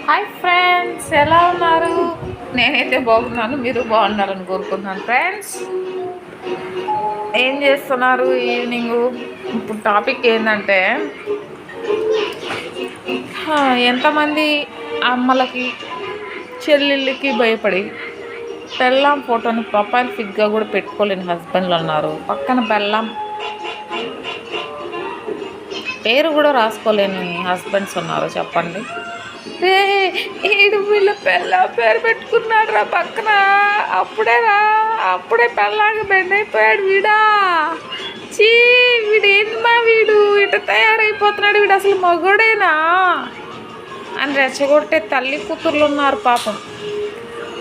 Hi friends, ఎలా ఉన్నారు? నేనైతే బాగున్నాను, మీరు బాగున్నారని కోరుకుంటున్నాను. ఫ్రెండ్స్, ఏం చేస్తున్నారు ఈవినింగు? ఇప్పుడు టాపిక్ ఏంటంటే, ఎంతమంది అమ్మలకి చెల్లెళ్ళకి భయపడి పెళ్ళాం ఫోటోని ప్రొఫైల్ పిక్గా కూడా పెట్టుకోలేని హస్బెండ్లు ఉన్నారు. పక్కన పెళ్ళాం పేరు కూడా రాసుకోలేని హస్బెండ్స్ ఉన్నారు. చెప్పండి. రే, ఈడు వీళ్ళ పెళ్ళ పేరు పెట్టుకున్నాడు రా పక్కన. అప్పుడే పెళ్ళాగా బెండ్ అయిపోయాడు వీడా. చీ, వీడేందమ్మా వీడు ఇట తయారైపోతున్నాడు, వీడు అసలు మగోడేనా అని రెచ్చగొట్టే తల్లి కూతుర్లు ఉన్నారు పాపం.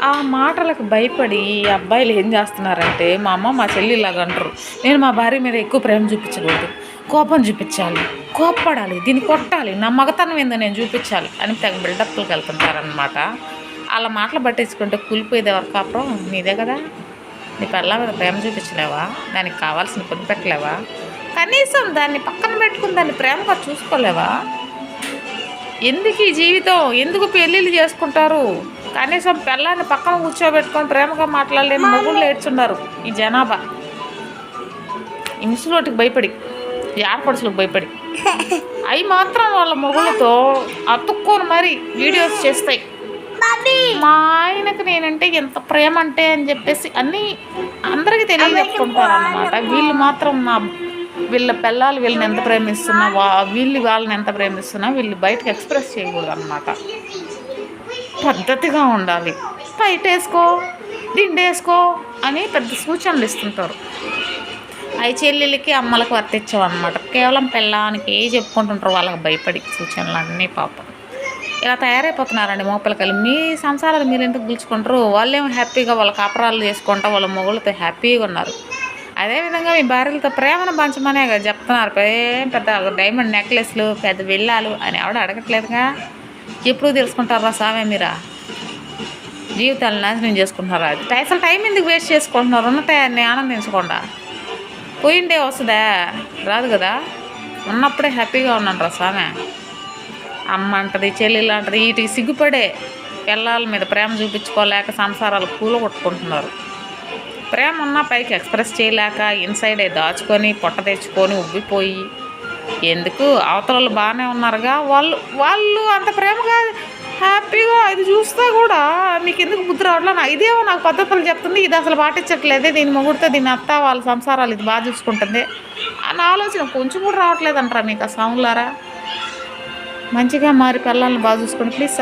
ఆ మాటలకు భయపడి ఈ అబ్బాయిలు ఏం చేస్తున్నారంటే, మా అమ్మ మా చెల్లి ఇలాగ అంటారు, నేను మా భార్య మీద ఎక్కువ ప్రేమ చూపించకూడదు, కోపం చూపించాలి, కోప్పడాలి, దీన్ని కొట్టాలి, నా మగతనం ఏందో నేను చూపించాలి అని తెగ బిల్డప్లకు వెళ్తుంటారనమాట. అలా మాటలు పట్టించుకుంటే కూలిపోయేది ఎవరు కాపురం? నీదే కదా. నీ పిల్ల మీద ప్రేమ చూపించలేవా? దానికి కావాల్సిన కొద్ది పెట్టలేవా? కనీసం దాన్ని పక్కన పెట్టుకుని దాన్ని ప్రేమగా చూసుకోలేవా? ఎందుకు ఈ జీవితం? ఎందుకు పెళ్ళిళ్ళు చేసుకుంటారు? కనీసం పిల్లాన్ని పక్కన కూర్చోబెట్టుకొని ప్రేమగా మాట్లాడలేని మొగుళ్ళు ఏడ్చున్నారు ఈ జనాభా. ఈ ముసలోటికి భయపడి, ఈ ఆడపడుచులకు భయపడి అవి మాత్రం వాళ్ళ మొగుళ్ళతో అతుక్కొని మరి వీడియోస్ చేస్తాయి. మా ఆయనకు నేనంటే ఎంత ప్రేమ అంటే అని చెప్పేసి అన్నీ అందరికీ తెలియజెప్పుకుంటారు అన్నమాట. వీళ్ళు మాత్రం వీళ్ళ పిల్లలు వీళ్ళని ఎంత ప్రేమిస్తున్నా, వీళ్ళు వాళ్ళని ఎంత ప్రేమిస్తున్నా వీళ్ళు బయటకు ఎక్స్ప్రెస్ చేయకూడదు అన్నమాట. పద్ధతిగా ఉండాలి. బయట వేసుకో, దిండేసుకో అని పెద్ద సూచనలు ఇస్తుంటారు. అవి చెల్లెళ్ళకి అమ్మలకు వర్తించవు అన్నమాట. కేవలం పిల్లానికి చెప్పుకుంటుంటారు వాళ్ళకి భయపడి సూచనలు అన్నీ. పాపం ఇలా తయారైపోతున్నారండి మోపిల్లకాయలు. మీ సంసారాలు మీరు ఎందుకు పిలుచుకుంటారు? వాళ్ళేమో హ్యాపీగా వాళ్ళ కాపరాలు చేసుకుంటా వాళ్ళ మొగుళ్ళతో హ్యాపీగా ఉన్నారు. అదేవిధంగా మీ భార్యలతో ప్రేమను పంచమనే కదా చెప్తున్నారు. పెద్ద డైమండ్ నెక్లెస్లు, పెద్ద విల్లాలు అని ఎవడ అడగట్లేదుగా. ఎప్పుడు తెలుసుకుంటారా సామే మీరా? జీవితాలను నాశనం చేసుకుంటున్నారా? అసలు టైం ఎందుకు వేస్ట్ చేసుకుంటున్నారు? ఉన్న టయాన్ని ఆనందించకుండా పోయిండే వస్తుందా? రాదు కదా. ఉన్నప్పుడే హ్యాపీగా ఉన్నాను రా సామె. అమ్మ అంటది, చెల్లెళ్ళు అంటది, వీటికి సిగ్గుపడే పిల్లల మీద ప్రేమ చూపించుకోలేక సంసారాలు కూలగొట్టుకుంటున్నారు. ప్రేమ ఉన్నా పైకి ఎక్స్ప్రెస్ చేయలేక ఇన్సైడే దాచుకొని పొట్ట తెచ్చుకొని ఉబ్బిపోయి, ఎందుకు అవతల బాగానే ఉన్నారుగా వాళ్ళు అంత ప్రేమగా హ్యాపీగా ఇది చూస్తే కూడా మీకు ఎందుకు బుద్ధి రావట్లేదు? ఇదేమో నాకు పద్ధతులు చెప్తుంది, ఇది అసలు పాటించట్లేదే, దీని మొగుడితో దీని అత్త వాళ్ళ సంసారాలు ఇది బాగా చూసుకుంటుంది అన్న ఆలోచన కొంచెం కూడా రావట్లేదు అంటారా మీకు? ఆ సాములారా, మంచిగా మారి పిల్లల్ని బాగా చూసుకోండి ప్లీజ్.